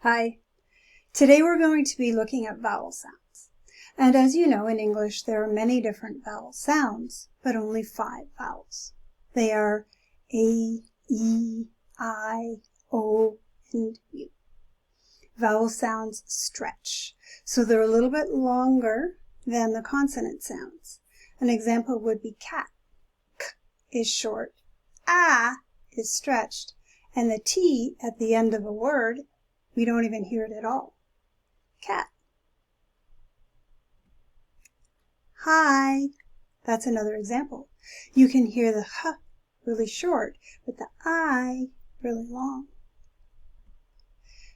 Hi. Today we're going to be looking at vowel sounds. And as you know, in English there are many different vowel sounds, but only 5 vowels. They are A, E, I, O, and U. Vowel sounds stretch, so they're a little bit longer than the consonant sounds. An example would be cat. K is short, A is stretched, and the T at the end of a word, we don't even hear it at all. Cat. Hi. That's another example. You can hear the H really short, but the I really long.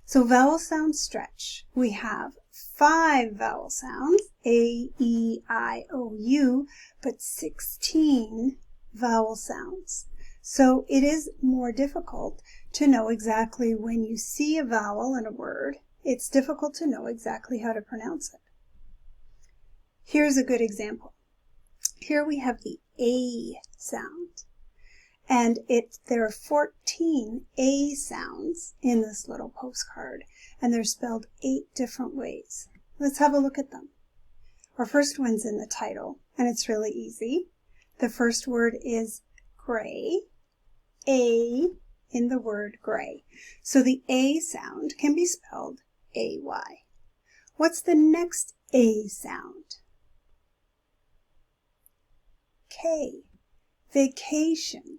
So vowel sound stretch. We have 5 vowel sounds, A, E, I, O, U, but 16 vowel sounds. So it is more difficult to know exactly when you see a vowel in a word, it's difficult to know exactly how to pronounce it. Here's a good example. Here we have the A sound. And there are 14 A sounds in this little postcard, and they're spelled 8 different ways. Let's have a look at them. Our first one's in the title, and it's really easy. The first word is gray. A in the word gray. So the A sound can be spelled A-Y. What's the next A sound? K. Vacation.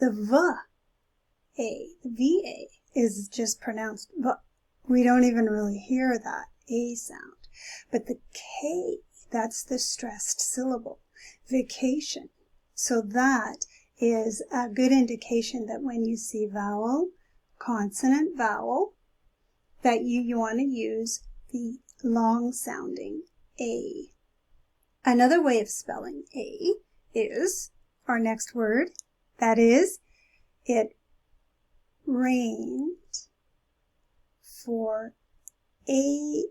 The V-A, the V-A is just pronounced V. We don't even really hear that A sound. But the K, that's the stressed syllable. Vacation. So that is a good indication that when you see vowel, consonant, vowel, that you want to use the long sounding A. Another way of spelling A is our next word. That is, it rained for 8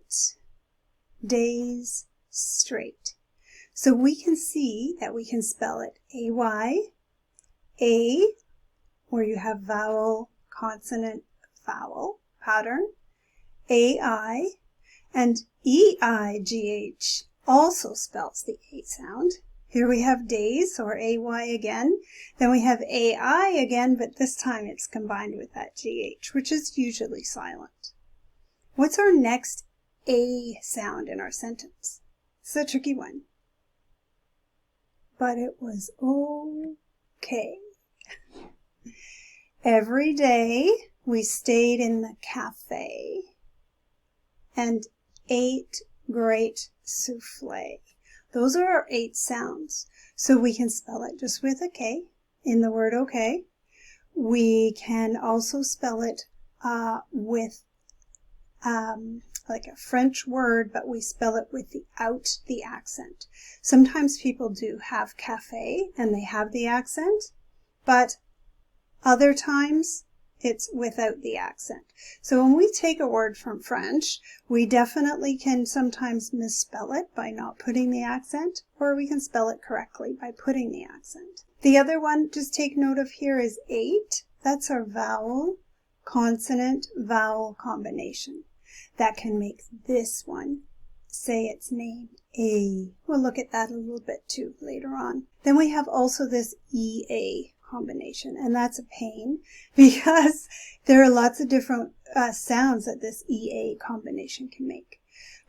days straight. So we can see that we can spell it A-Y, A, where you have vowel, consonant, vowel pattern, A-I, and E-I-G-H also spells the A sound. Here we have days, or A-Y again. Then we have A-I again, but this time it's combined with that G-H, which is usually silent. What's our next A sound in our sentence? It's a tricky one. But it was okay. Every day we stayed in the cafe and ate great souffle. Those are our 8 sounds. So we can spell it just with a K in the word okay. We can also spell it with like a French word, but we spell it without the accent. Sometimes people do have cafe and they have the accent, but other times it's without the accent. So when we take a word from French, we definitely can sometimes misspell it by not putting the accent, or we can spell it correctly by putting the accent. The other one, just take note of here, is 8. That's our vowel, consonant, vowel combination. That can make this one say its name, A. We'll look at that a little bit too later on. Then we have also this EA combination, and that's a pain because there are lots of different sounds that this EA combination can make.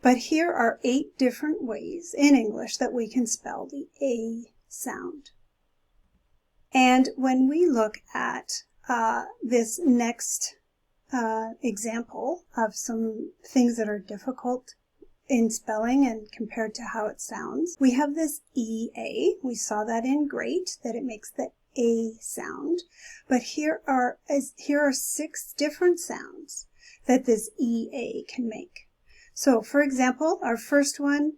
But here are 8 different ways in English that we can spell the A sound. And when we look at this next example of some things that are difficult in spelling and compared to how it sounds, we have this EA. We saw that in great, that it makes the A sound. But here are 6 different sounds that this EA can make. So for example, our first one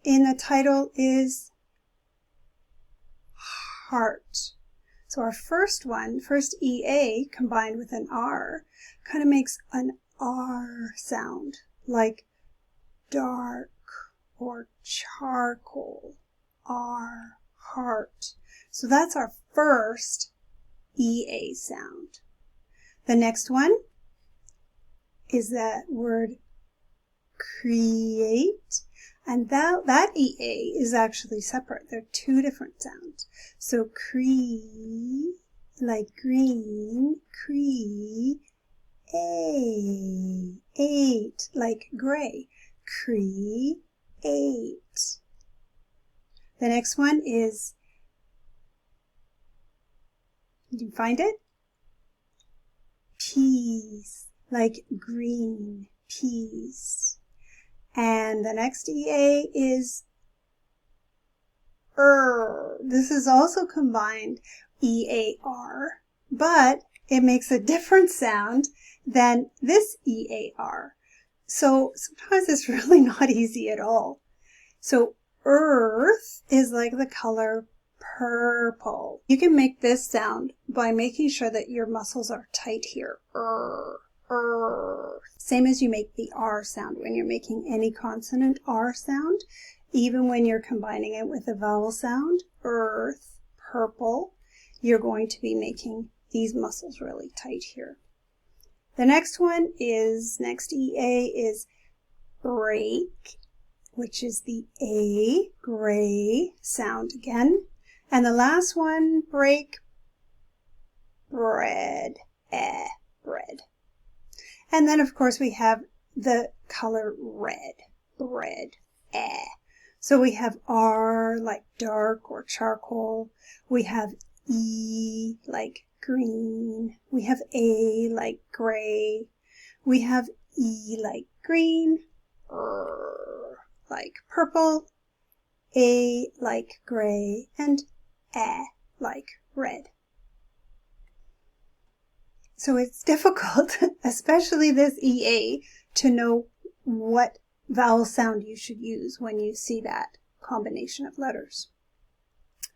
in the title is heart. So our first EA combined with an R, kind of makes an R sound, like dark or charcoal, R, heart. So that's our first EA sound. The next one is the word create. And that EA is actually separate. They're two different sounds. So cree, like green, cree, eight, like gray, create. The next one is, did you find it? Peas, like green, peas. And the next EA is This is also combined EAR, but it makes a different sound than this EAR. So sometimes it's really not easy at all. So earth is like the color purple. You can make this sound by making sure that your muscles are tight here. Same as you make the R sound when you're making any consonant R sound, even when you're combining it with a vowel sound, earth, purple, you're going to be making these muscles really tight here. The next one is, next EA is break, which is the A, gray sound again. And the last one, break, bread, bread. And then, of course, we have the color red, bread, So we have R like dark or charcoal. We have E like green. We have A like gray. We have E like green, like purple, A like gray, and like red. So it's difficult, especially this EA, to know what vowel sound you should use when you see that combination of letters.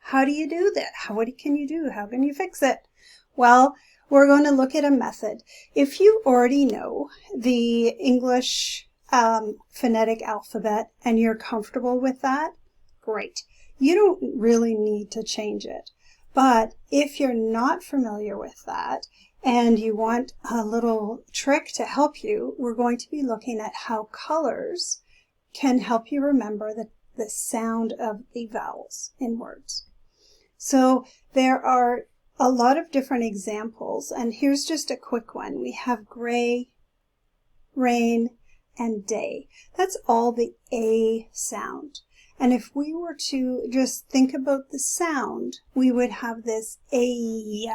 How do you do that? What can you do? How can you fix it? Well, we're going to look at a method. If you already know the English phonetic alphabet and you're comfortable with that, great. You don't really need to change it. But if you're not familiar with that and you want a little trick to help you, we're going to be looking at how colors can help you remember the sound of the vowels in words. So there are a lot of different examples, and here's just a quick one. We have gray, rain, and day. That's all the A sound. And if we were to just think about the sound, we would have this A.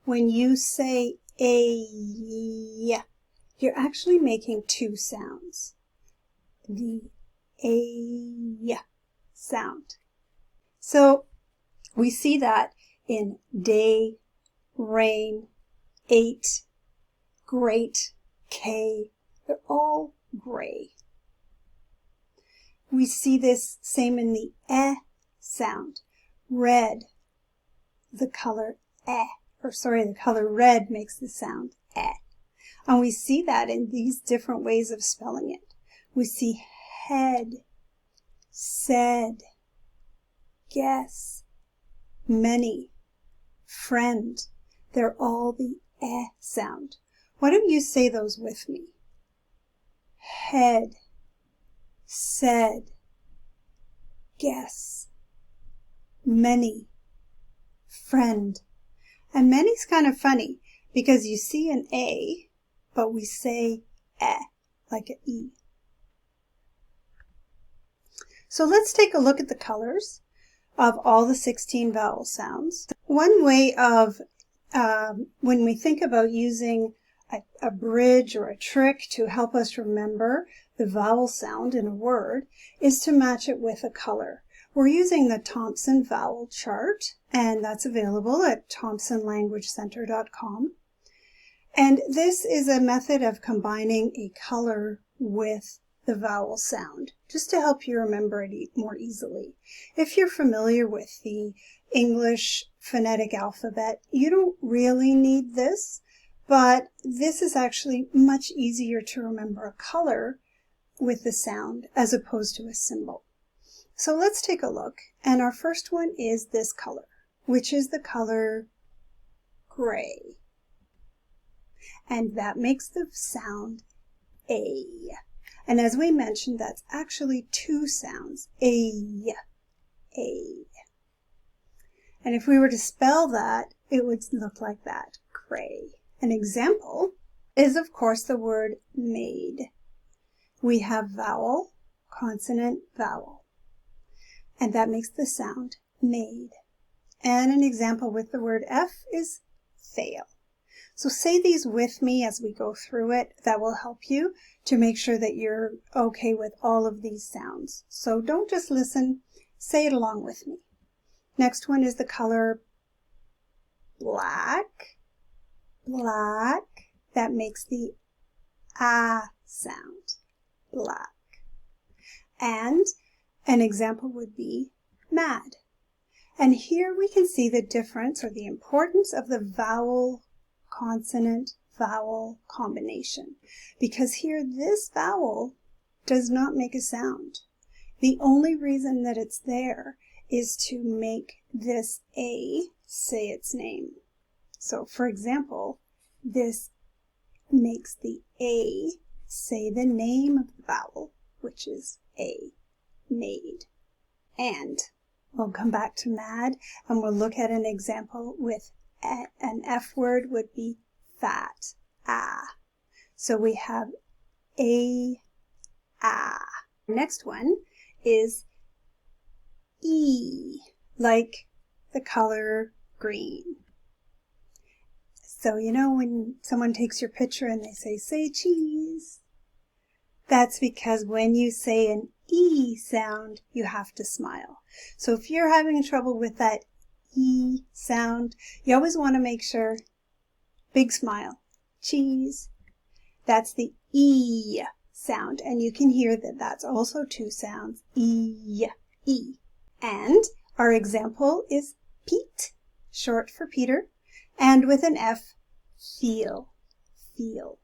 When you say A, you're actually making two sounds. The A sound. So we see that in day, rain, eight, great, K. They're all gray. We see this same in the sound. Red, the color the color red makes the sound And we see that in these different ways of spelling it. We see head, said, guess, many, friend. They're all the sound. Why don't you say those with me? Head, said, guess, many, friend. And many's kind of funny because you see an A, but we say like an E. So let's take a look at the colors of all the 16 vowel sounds. One way of, when we think about using a bridge or a trick to help us remember the vowel sound in a word is to match it with a color. We're using the Thompson Vowel Chart, and that's available at thompsonlanguagecenter.com. And this is a method of combining a color with the vowel sound, just to help you remember it more easily. If you're familiar with the English phonetic alphabet, you don't really need this, but this is actually much easier to remember a color with the sound as opposed to a symbol. So let's take a look, and our first one is this color, which is the color gray. and that makes the sound A. And as we mentioned, that's actually two sounds, A, A. And if we were to spell that, it would look like that, gray. An example is, of course, the word made. We have vowel, consonant, vowel, and that makes the sound made. And an example with the word F is fail. So say these with me as we go through it. That will help you to make sure that you're okay with all of these sounds. So don't just listen, say it along with me. Next one is the color black. Black. That makes the ah sound. Black. And an example would be mad. And here we can see the difference or the importance of the vowel, consonant, vowel combination. Because here this vowel does not make a sound. The only reason that it's there is to make this A say its name. So for example, this makes the A say the name of the vowel, which is A, made. And we'll come back to mad and we'll look at an example with an F word would be fat, ah. So we have A, ah. Next one is E, like the color green. So you know when someone takes your picture and they say cheese, that's because when you say an E sound, you have to smile. So if you're having trouble with that E sound, you always want to make sure, big smile, cheese. That's the E sound, and you can hear that that's also two sounds, E, E. And our example is Pete, short for Peter, and with an F, feel, feel.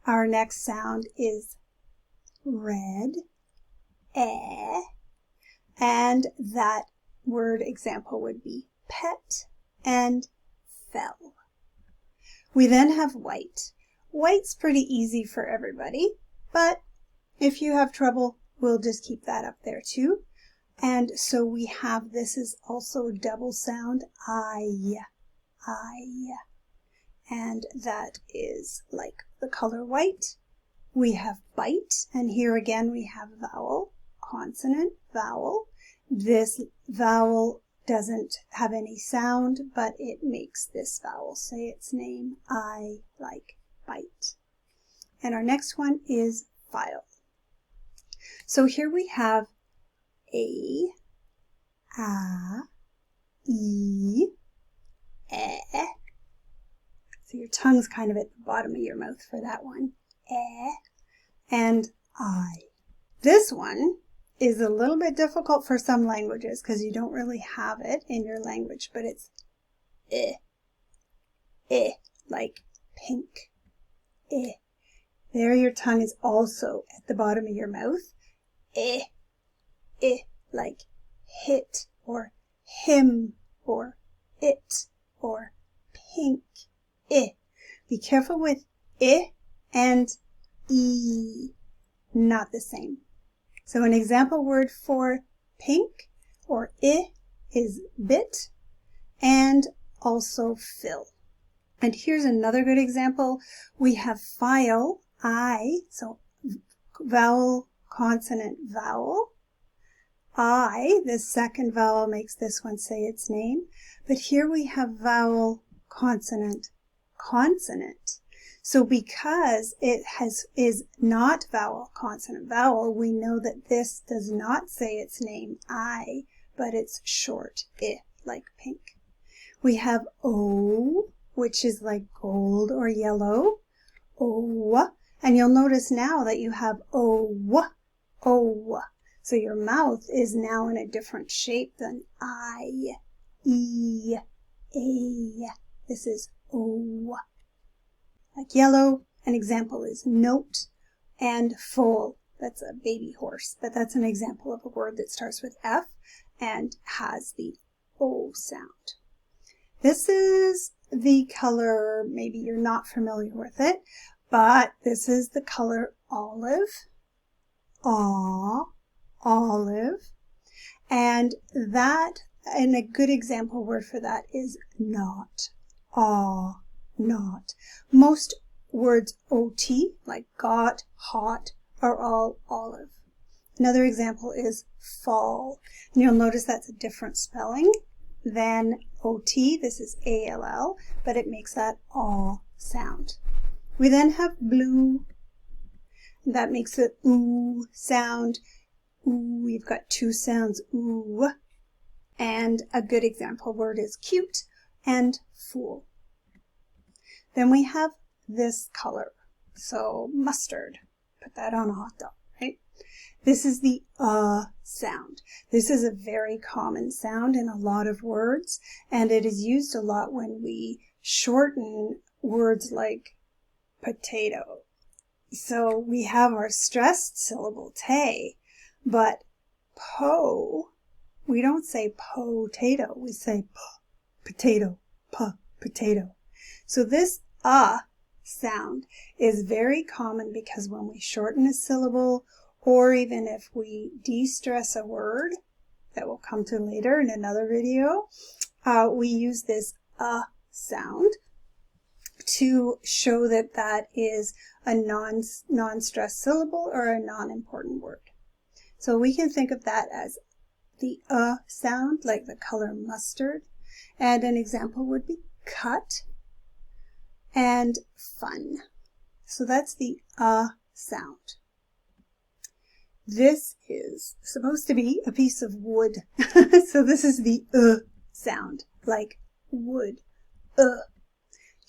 Our next sound is red, eh, and that word example would be pet and fell. We then have white. White's pretty easy for everybody, but if you have trouble, we'll just keep that up there too. And so we have, this is also a double sound, I, and that is like the color white. We have bite, and here again we have vowel, consonant, vowel. This vowel doesn't have any sound, but it makes this vowel say its name, I, like bite. And our next one is file. So here we have A, E, eh. So your tongue's kind of at the bottom of your mouth for that one. Eh, and I. This one is a little bit difficult for some languages because you don't really have it in your language, but it's eh, like pink, eh. There your tongue is also at the bottom of your mouth, eh, like hit or him or it or pink, eh. Be careful with eh and e, not the same. So an example word for pink or I is bit and also fill. And here's another good example. We have file, I, so vowel, consonant, vowel. I, the second vowel makes this one say its name. But here we have vowel, consonant, consonant. So because it is not vowel, consonant, vowel, we know that this does not say its name, I, but it's short, I, like pink. We have O, which is like gold or yellow, O, and you'll notice now that you have O, O. So your mouth is now in a different shape than I, E, A. This is O. Like yellow, an example is note, and foal. That's a baby horse, but that's an example of a word that starts with F and has the O sound. This is the color, maybe you're not familiar with it, but this is the color olive. Olive. And a good example word for that is not. Not. Most words OT, like got, hot, are all olive. Another example is fall. And you'll notice that's a different spelling than OT. This is ALL, but it makes that aw sound. We then have blue. That makes the ooh sound. Ooh, we've got two sounds, ooh. And a good example word is cute and fool. Then we have this color. So mustard. Put that on a hot dog, right? This is the sound. This is a very common sound in a lot of words, and it is used a lot when we shorten words like potato. So we have our stressed syllable te, but po, we don't say potato, we say potato, potato. So this sound is very common because when we shorten a syllable, or even if we de-stress a word, that we'll come to later in another video, we use this sound to show that that is a non-stressed syllable or a non-important word. So we can think of that as the sound, like the color mustard. And an example would be cut and fun. So that's the sound. This is supposed to be a piece of wood. So this is the sound, like wood. You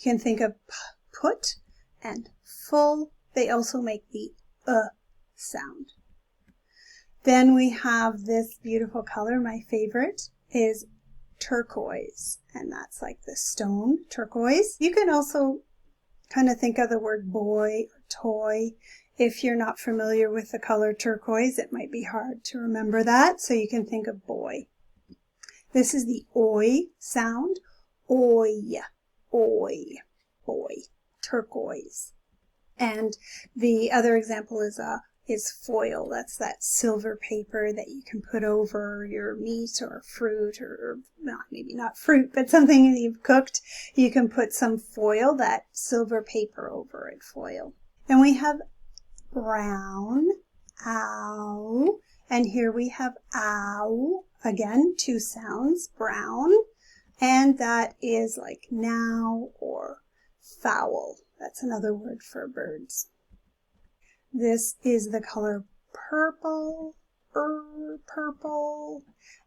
can think of put and full. They also make the sound. Then we have this beautiful color. My favorite is turquoise, and that's like the stone, turquoise. You can also kind of think of the word boy or toy. If you're not familiar with the color turquoise, it might be hard to remember that, so you can think of boy. This is the oi sound. Oi, oi, boy, turquoise. And the other example is foil. That's that silver paper that you can put over your meat or fruit, or maybe not fruit, but something that you've cooked. You can put some foil, that silver paper over it, foil. And we have brown, ow, and here we have ow, again, two sounds, brown, and that is like now or fowl. That's another word for birds. This is the color purple, purple.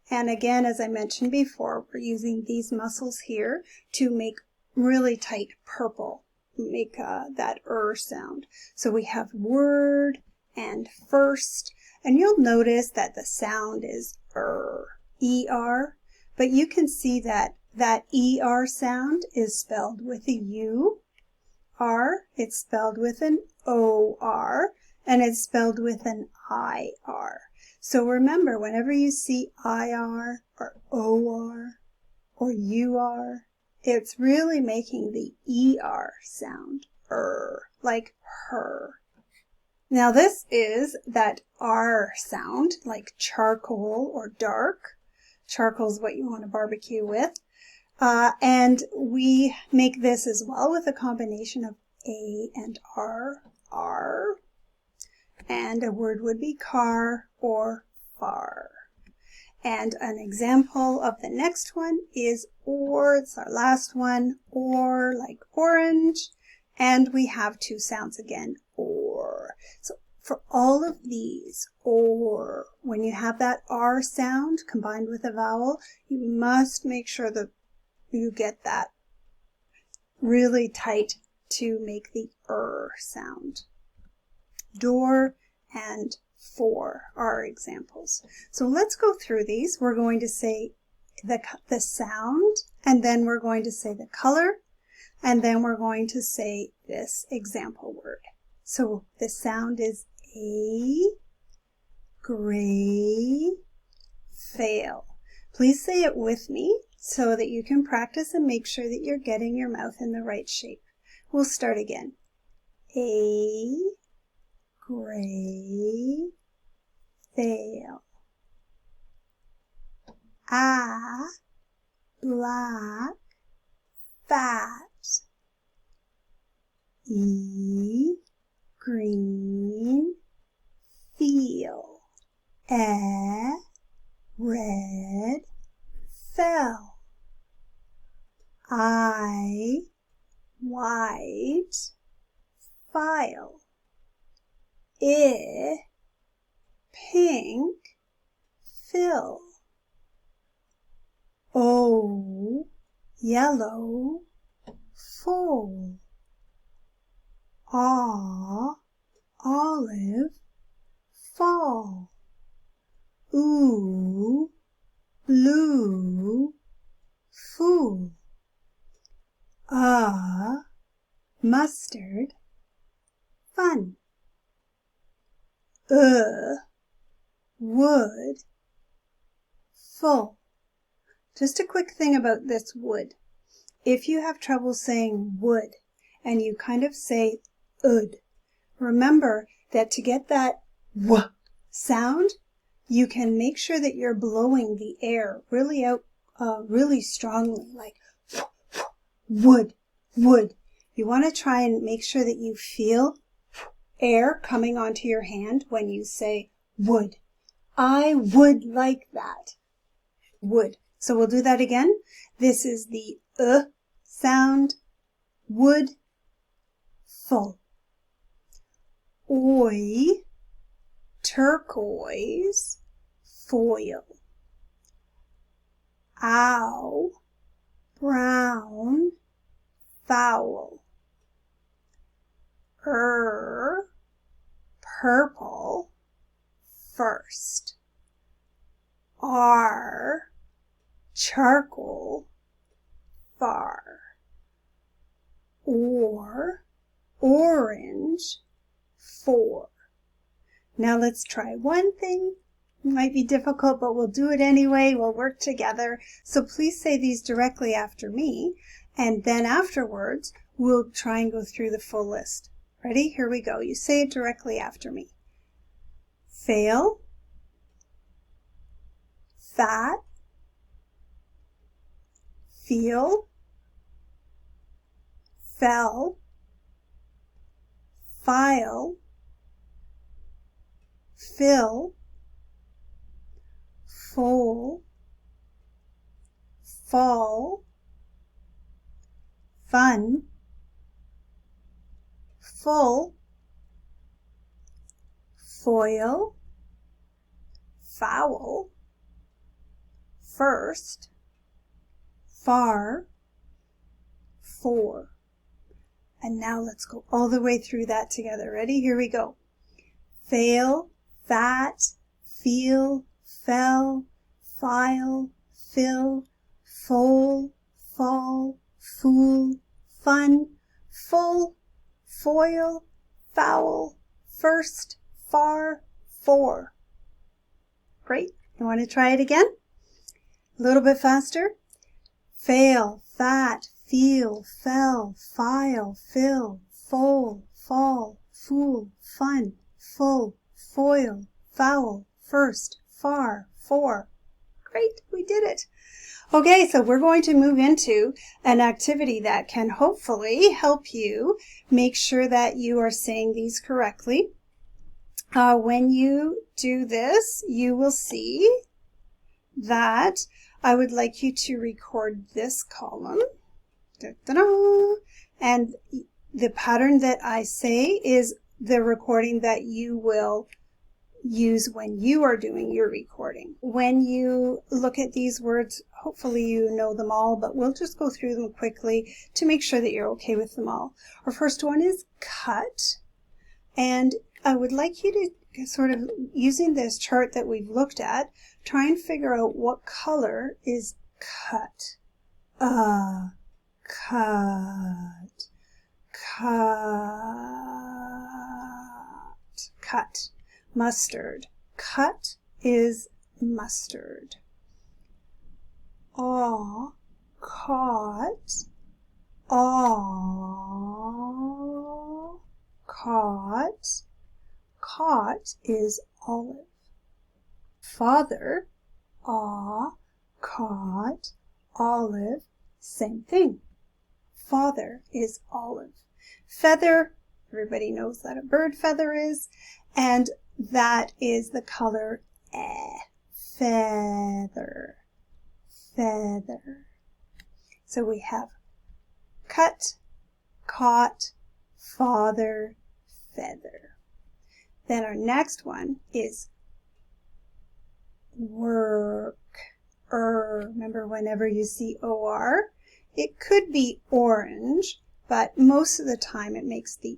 And again, as I mentioned before, we're using these muscles here to make really tight purple, make that sound. So we have word and first, and you'll notice that the sound is er, but you can see that that er sound is spelled with a u. R, it's spelled with an O-R, and it's spelled with an I-R. So remember, whenever you see I-R or O-R or U-R, it's really making the E-R sound, like her. Now this is that R sound, like charcoal or dark. Charcoal is what you want to barbecue with. And we make this as well with a combination of A and R. And a word would be car or far. And an example of the next one is or. It's our last one, or, like orange. And we have two sounds again, or. So for all of these, or, when you have that R sound combined with a vowel, you must make sure that you get that really tight to make the sound. Door and for are examples. So let's go through these. We're going to say the sound, and then we're going to say the color, and then we're going to say this example word. So the sound is a, gray, fail. Please say it with me. so that you can practice and make sure that you're getting your mouth in the right shape. We'll start again. A gray veil. A black fat. E green feel. E red fell. I white file. I pink fill. O yellow full. A olive fall. Oo blue fool. Mustard fun. Wood full. Just a quick thing about this wood. If you have trouble saying wood and you kind of say ud, remember that to get that w sound, you can make sure that you're blowing the air really out, really strongly, like wood, wood. You want to try and make sure that you feel air coming onto your hand when you say would. I would like that. Would. So we'll do that again. This is the sound. Wood. Full. Oi. Turquoise. Foil. Ow. Brown. Foul. Purple. First. R. Charcoal. Far. Or. Orange. For. Now let's try one thing. It might be difficult, but we'll do it anyway. We'll work together. So please say these directly after me. And then afterwards, we'll try and go through the full list. Ready? Here we go. You say it directly after me. Fail. Fat. Feel. Fell. File. Fill. Full. Fall. Fun. Full. Foil. Foul. First. Far. For. And now let's go all the way through that together. Ready? Here we go. Fail, fat, feel, fell, file, fill, foal, fall, fool, fun, full, foil, foul, first, far, for. Great. You want to try it again? A little bit faster. Fail, fat, feel, fell, file, fill, foal, fall, fool, fun, full, foil, foul, first, far, for. Great, we did it. Okay, so we're going to move into an activity that can hopefully help you make sure that you are saying these correctly. When you do this, you will see that I would like you to record this column. Da-da-da. And the pattern that I say is the recording that you will use when you are doing your recording. When you look at these words, hopefully you know them all, but we'll just go through them quickly to make sure that you're okay with them all. Our first one is cut. And I would like you to sort of, using this chart that we've looked at, try and figure out what color is cut. Cut. Cut. Cut. Mustard. Cut is mustard. aw, caught, aw, caught. Caught is olive. Father, aw, caught, olive, same thing. Father is olive. Feather, everybody knows that a bird feather is, and that is the color feather, feather. So we have cut, caught, father, feather. Then our next one is work. Remember, whenever you see OR, it could be orange, but most of the time it makes the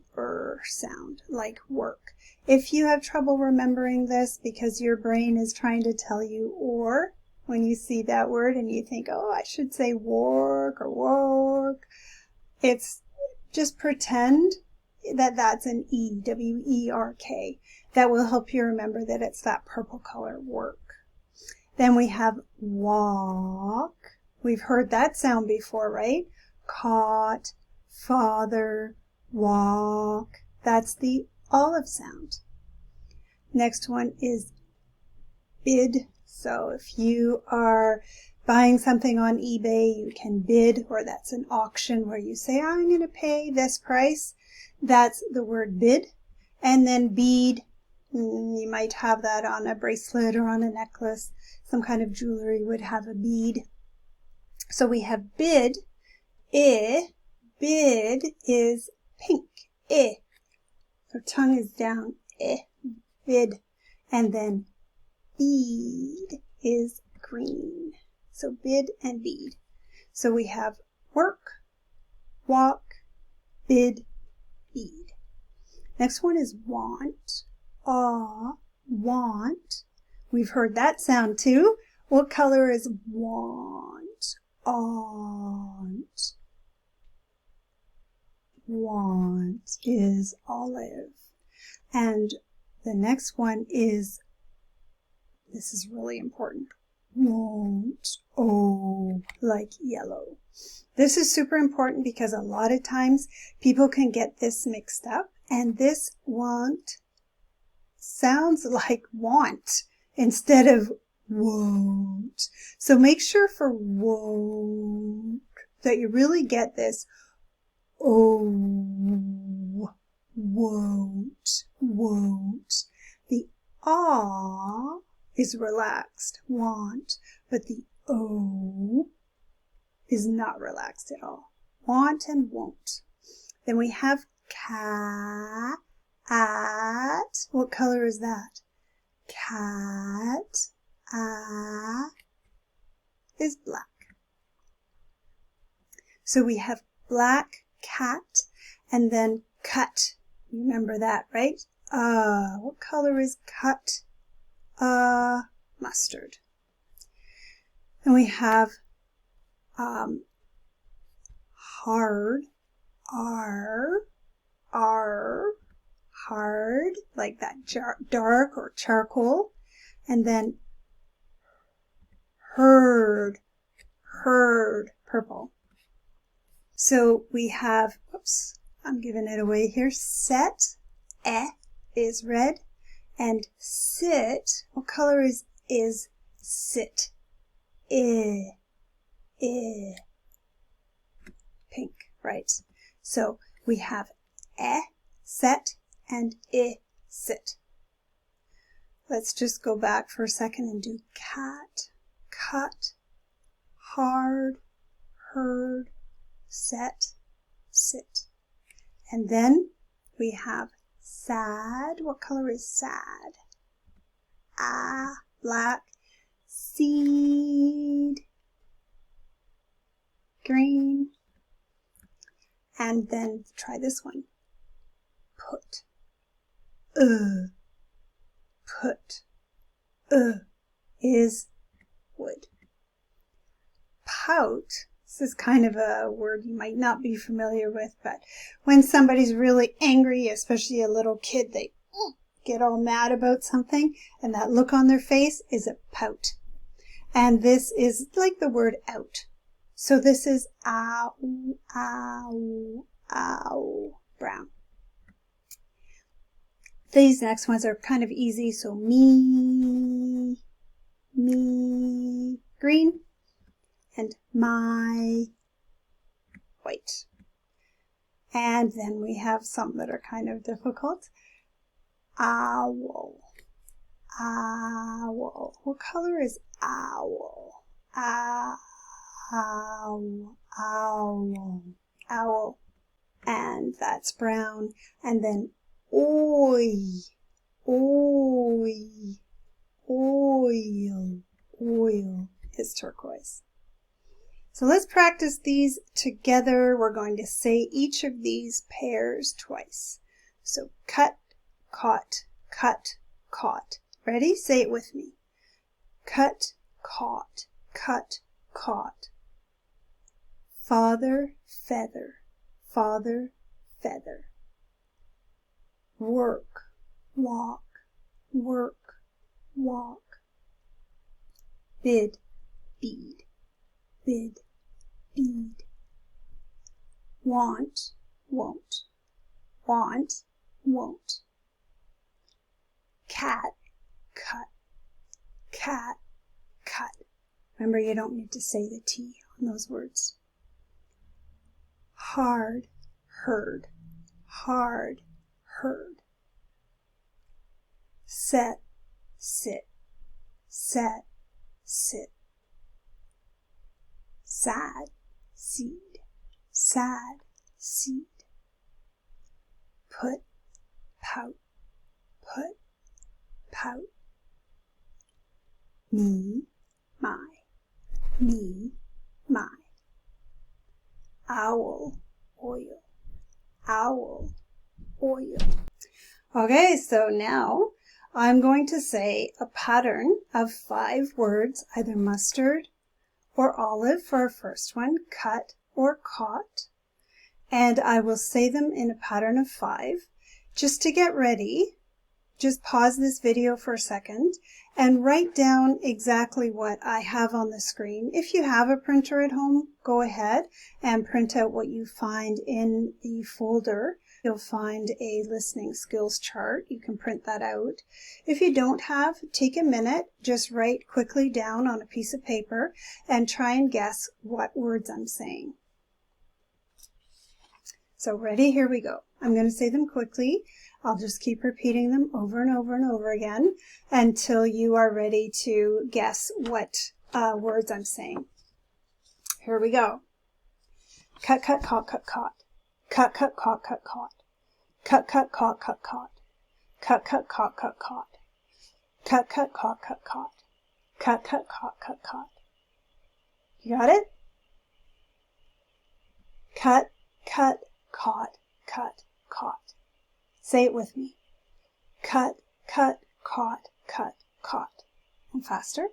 sound, like work. If you have trouble remembering this because your brain is trying to tell you or when you see that word and you think, oh, I should say work or work, it's just pretend that that's an E, W-E-R-K. That will help you remember that it's that purple color, work. Then we have walk. We've heard that sound before, right? Caught, father, walk. That's the olive sound. Next one is bid. So if you are buying something on eBay, you can bid, or that's an auction where you say, I'm going to pay this price. That's the word bid. And then bead, you might have that on a bracelet or on a necklace. Some kind of jewelry would have a bead. So we have bid, bid is pink, So tongue is down, bid. And then bead is green. So bid and bead. So we have work, walk, bid, bead. Next one is want, want. We've heard that sound too. What color is want? Aunt. Want is olive. And the next one is, this is really important, won't, like yellow. This is super important because a lot of times people can get this mixed up, and this want sounds like want instead of won't. So make sure for won't that you really get this won't. The ah is relaxed, want, but the o is not relaxed at all. Want and won't. Then we have cat. What color is that? Cat. Is black. So we have black cat and then cut. Remember that, right? What color is cut? Mustard. And we have hard, hard, like that dark or charcoal. And then herd, purple. So we have, oops, I'm giving it away here. Set, is red. And sit, what color is sit? Pink, right? So we have set, and sit. Let's just go back for a second and do cat, cut, hard, herd, set, sit. And then we have sad. What color is sad? Black. Seed, green. And then try this one. Put. Put. Is wood. Pout. This is kind of a word you might not be familiar with, but when somebody's really angry, especially a little kid, they get all mad about something, and that look on their face is a pout. And this is like the word out. So this is ow, ow, ow, brown. These next ones are kind of easy. So me, green, and my, white. And then we have some that are kind of difficult. Owl, owl. What color is owl? Owl, owl, owl. And that's brown. And then oi, oil, oil is turquoise. So let's practice these together. We're going to say each of these pairs twice. So cut, caught, cut, caught. Ready? Say it with me. Cut, caught, cut, caught. Father, feather, father, feather. Work, walk, work, walk. Bid, bead, bid, bead. Want, won't, want, won't. Cat, cut, cat, cut. Remember, you don't need to say the T on those words. Hard, heard, hard, heard. Set, sit, set, sit. Sad, seed, sad, seed. Put, pout, put, pout. Me, my, me, my. Owl, oil, owl, oil. Okay, so now I'm going to say a pattern of 5 words, either mustard or olive for our first one, cut or caught. And I will say them in a pattern of 5. Just to get ready, just pause this video for a second and write down exactly what I have on the screen. If you have a printer at home, go ahead and print out what you find in the folder. You'll find a listening skills chart. You can print that out. If you don't have, take a minute, just write quickly down on a piece of paper and try and guess what words I'm saying. So ready? Here we go. I'm going to say them quickly. I'll just keep repeating them over and over and over again until you are ready to guess what words I'm saying. Here we go. Cut, cut, caught, cut, caught. Cut, cut, caught, cut, caught. Cut, cut, caught, cut, caught. Cut, cut, caught, cut, caught. Cut, cut, caught, cut, caught. Cut, cut, caught, cut, caught. You got it? Cut, cut, caught, cut, caught. Say it with me. Cut, cut, caught, cut, caught. And faster.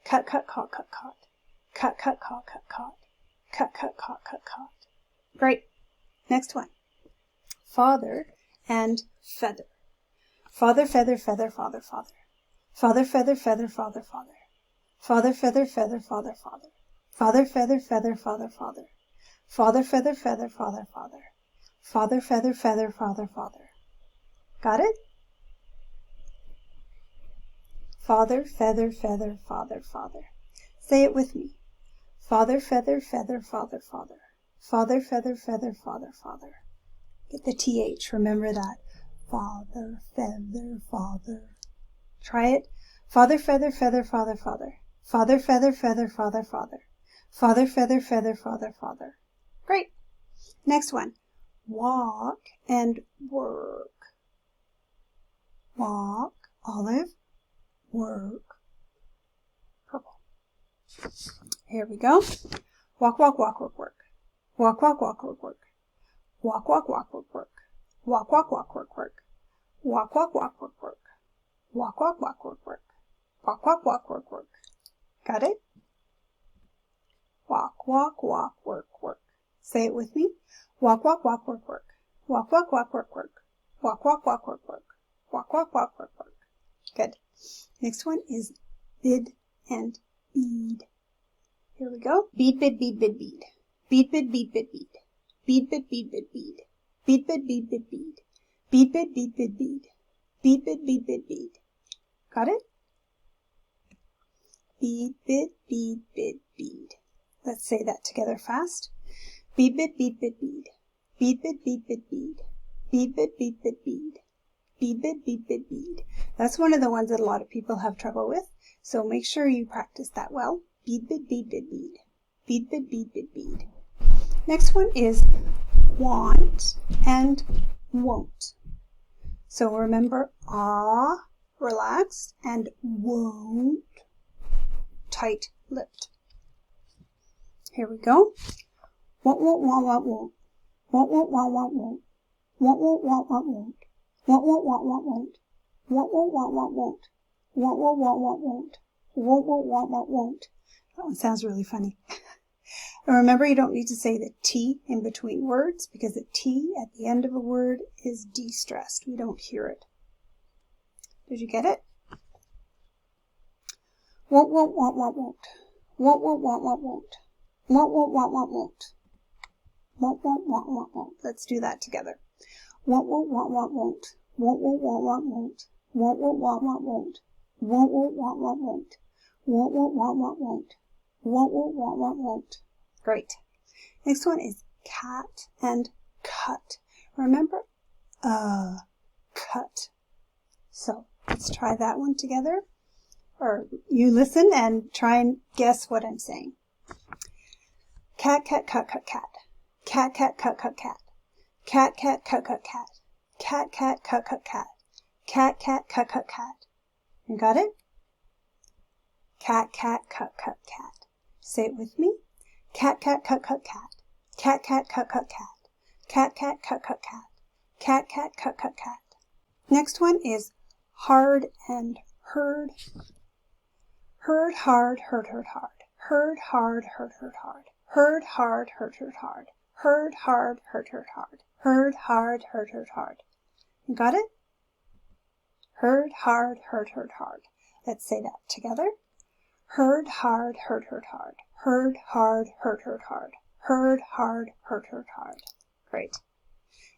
Cut, cut, caught, cut, caught. Cut, cut, caught, cut, caught. Cut, cut, caught, cut, caught. Great. Next one. Father and feather. Father, feather, feather, father, father. Father, feather, feather, father, father. Father, feather, feather, father, father. Father, feather, feather, father, father. Father, feather, feather, father, father. Father, feather, feather, father, father. Got it? Father, feather, feather, father, father. Say it with me. Father, feather, feather, father, father. Father, feather, feather, father, father. Get the TH, remember that. Father, feather, father. Try it. Father, feather, feather, father, father. Father, feather, feather, father, father. Father, feather, feather, father, father. Great. Next one. Walk and work. Walk, olive, work, purple. Here we go. Walk, walk, walk, work, work. Walk, walk, walk, work, work. Walk, walk, walk, work, work. Walk, walk, walk, work, work. Walk, walk, walk, work, work. Walk, walk, walk, work, work. Walk, walk, walk, work, work. Got it? Walk, walk, walk, work, work. Say it with me. Walk, walk, walk, work, work. Walk, walk, walk, work, work. Walk, walk, walk, work, work. Walk, walk, walk, work, work. Good. Next one is bid and bead. Here we go. Bead, bid, bead, bid, bead. Bead, bid, bead, bid, bead. Bead, bid, bead, bid, bead. Bead, bid, bead, bid, bead. Bead, bid, bead, bid, bead. Bead, bid, bead, bid, bead. Got it? Bead, bid, bead, bid, bead. Let's say that together fast. Bead, bid, bead, bid, bead. Bead, bid, bead, bid, bead. Bead, bid, bead, bid, bead. Bead, bid, bead, bid, bead. That's one of the ones that a lot of people have trouble with, so make sure you practice that well. Bead, bid, bead, bid, bead. Bead, bid, bead, bid, bead. Next one is want and won't. So remember, ah, relaxed, and won't, tight-lipped. Here we go. Won't, won't, won't, won't, won't. Won't, won't, won't, won't, won't. Won't, won't, won't, won't, won't. Won't, won't, won't, won't, won't. Won't, won't, won't, won't, won't. Won't, won't, won't, won't, won't. Won't, won't, won't, won't, won't. That one sounds really funny. And remember, you don't need to say the T in between words because the T at the end of a word is de-stressed. We don't hear it. Did you get it? Won't, won't, won't, won't, won't. Won't, won't, won't, won't, won't. Won't, won't, won't, won't, won't. Won't, won't, won't, won't, won't. Let's do that together. Won't, won't, won't, won't, won't. Won't, won't, won't, won't, won't. Won't, won't, won't, won't, won't. Won't, won't, won't, won't, won't. Won't, won't, won't, won't, won't. Won't, won't, won't, won't, won't. Great. Next one is cat and cut. Remember, cut. So let's try that one together. Or you listen and try and guess what I'm saying. Cat, cat, cut, cut, cat. Cat, cat, cut, cut, cat. Cat, cat, cut, cut, cat. Cat, cat, cut, cut, cat. Cat, cat, cut, cut, cat. You got it? Cat, cat, cut, cut, cat. Say it with me. Cat, cat, cut, cut, cat. Cat, cat, cut, cut, cat. Cat, cat, cut, cut, cat. Cat, cat, cut, cut, cat. Next one is hard and heard. Heard, hard, heard, heard, hard. Heard, hard, heard, heard, hard. Heard, hard, heard, heard, hard. Heard, hard, heard, heard, hard. Heard, hard, heard, heard, hard. You got it? Heard, hard, heard, heard, hard. Let's say that together. Heard, hard, heard, heard, hard. Heard, hard, heard, heard, hard. Heard, hard, heard, heard, hard. Great.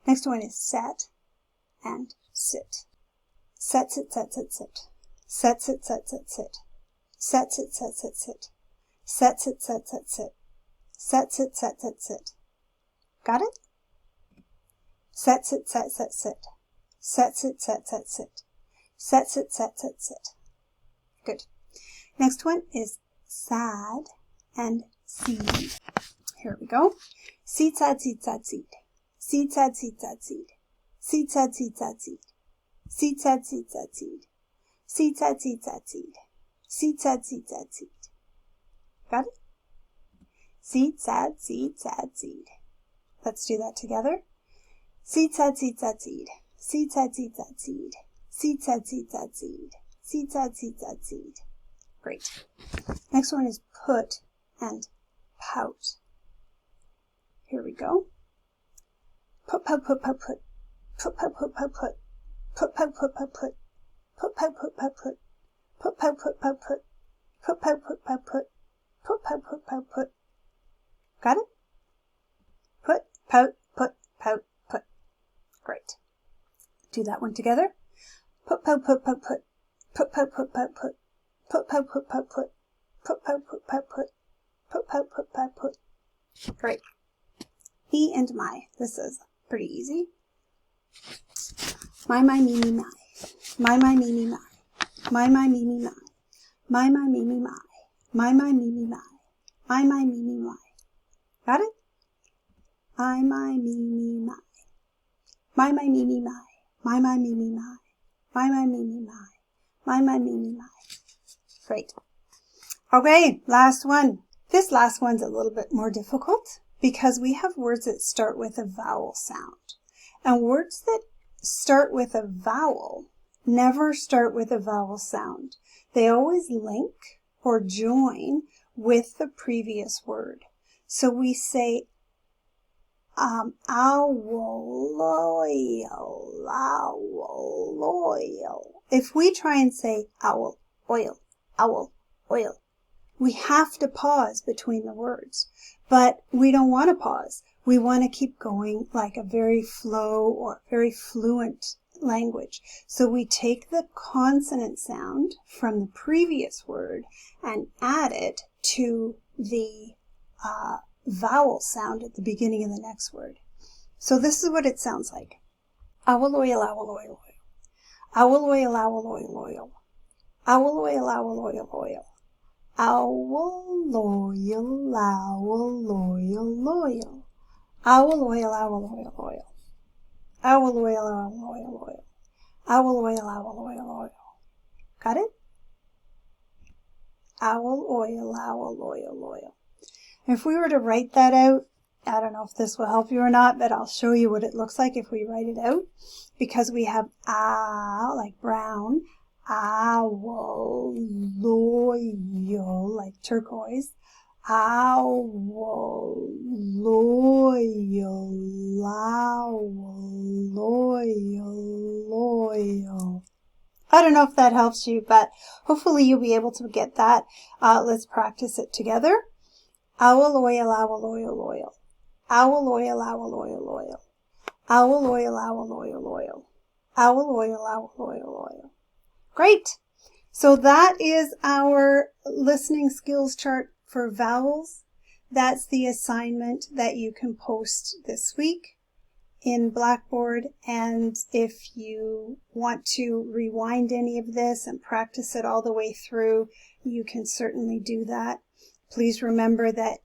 Next one is set and sit. Set, sit, set, sit, sit. Set, sit, set, sit, sit. Set, sit, set, sit, sit. Set, sit, set, sit, sit. Set, sit, set, sit, sit. Got it? Set, sit, set, set, sit. Set, sit, set, set, sit. Set, sit, set, set, sit. Good. Next one is sad and seed. Here we go. Seed, sad, seed, sad, seed. Seed, sad, seed, sad, seed. Seed, sad, seed, sad, seed. Seed, sad, seed, sad, seed. Seed, sad, seed, sad, seed. Seed, sad, seed, sad, seed. Got it? Seed, sad, seed, sad, seed. Let's do that together. Seed, sad, seed, sad, seed. Seed, sad, seed, sad, seed. Seed, sad, seed, sad, seed. Seed, sad, seed, sad, seed. Great. Next one is put and pout. Here we go. Put, pout, put, pout, put. Put, pout, put, pout, put. Put, pout, put, pout, put. Put, pout, put, pout, put. Put, pout, put, pout, put. Put, pout, put, pout, put. Put, pout, put, pout, put. Got it? Put, pout, put, pout, put. Great. Do that one together. Put, pout, put, pout, put. Put, pout, put, pout, put. Put, pout, put, pout, put. Put, pout, put, pout, put. Put, pout, put, pout, put. Great. Me and my. This is pretty easy. My, me, my. My, me, my. My, me, my. My, me, my. My, me, my. My, me, my. Got it? I, me, my. My, me, my. My, me, my. My, me, my. My, me, my. Great. Okay, last one. This last one's a little bit more difficult because we have words that start with a vowel sound. And words that start with a vowel never start with a vowel sound. They always link or join with the previous word. So we say owl, oil. If we try and say owl, oil, we have to pause between the words, but we don't want to pause. We want to keep going like a very flow or very fluent language. So we take the consonant sound from the previous word and add it to the vowel sound at the beginning of the next word. So this is what it sounds like. Owl oil, owl oil, oil. Owl oil, owl oil, oil. Owl oil, owl oil, oil. Owl oil, owl oil, oil. Owl oil, owl oil, oil. Owl oil, owl oil, oil. Owl oil, owl oil, oil. Got it? Owl oil, owl oil, oil. If we were to write that out, I don't know if this will help you or not, but I'll show you what it looks like if we write it out. Because we have like brown, owl, loyal, like turquoise, owl, loyal, owl, loyal, loyal. I don't know if that helps you, but hopefully you'll be able to get that. Let's practice it together. Owl oil, owl oil, oil. Owl oil, owl oil, oil. Owl oil, owl oil, oil. Owl oil, owl oil, oil. Great. So that is our listening skills chart for vowels. That's the assignment that you can post this week in Blackboard. And if you want to rewind any of this and practice it all the way through, you can certainly do that. Please remember that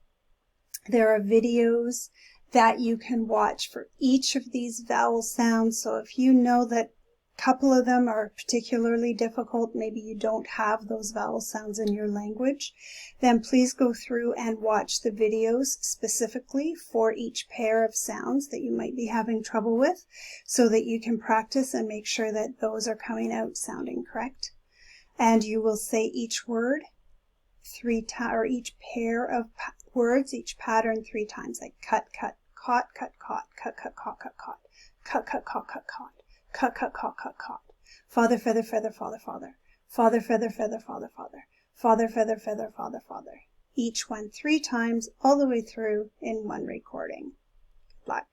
there are videos that you can watch for each of these vowel sounds. So if you know that a couple of them are particularly difficult, maybe you don't have those vowel sounds in your language, then please go through and watch the videos specifically for each pair of sounds that you might be having trouble with, so that you can practice and make sure that those are coming out sounding correct. And you will say each word 3 times, or each pair of words, each pattern 3 times, like cut, cut, caught, cut, caught, cut, cut, caught, cut, caught, cut, cut, caught, cut, caught, cut, cut, caught, cut, caught. Father, feather, feather, father, father. Father, feather, feather, father, father. Father, feather, feather, father, father. Each one 3 times all the way through in one recording. Good luck.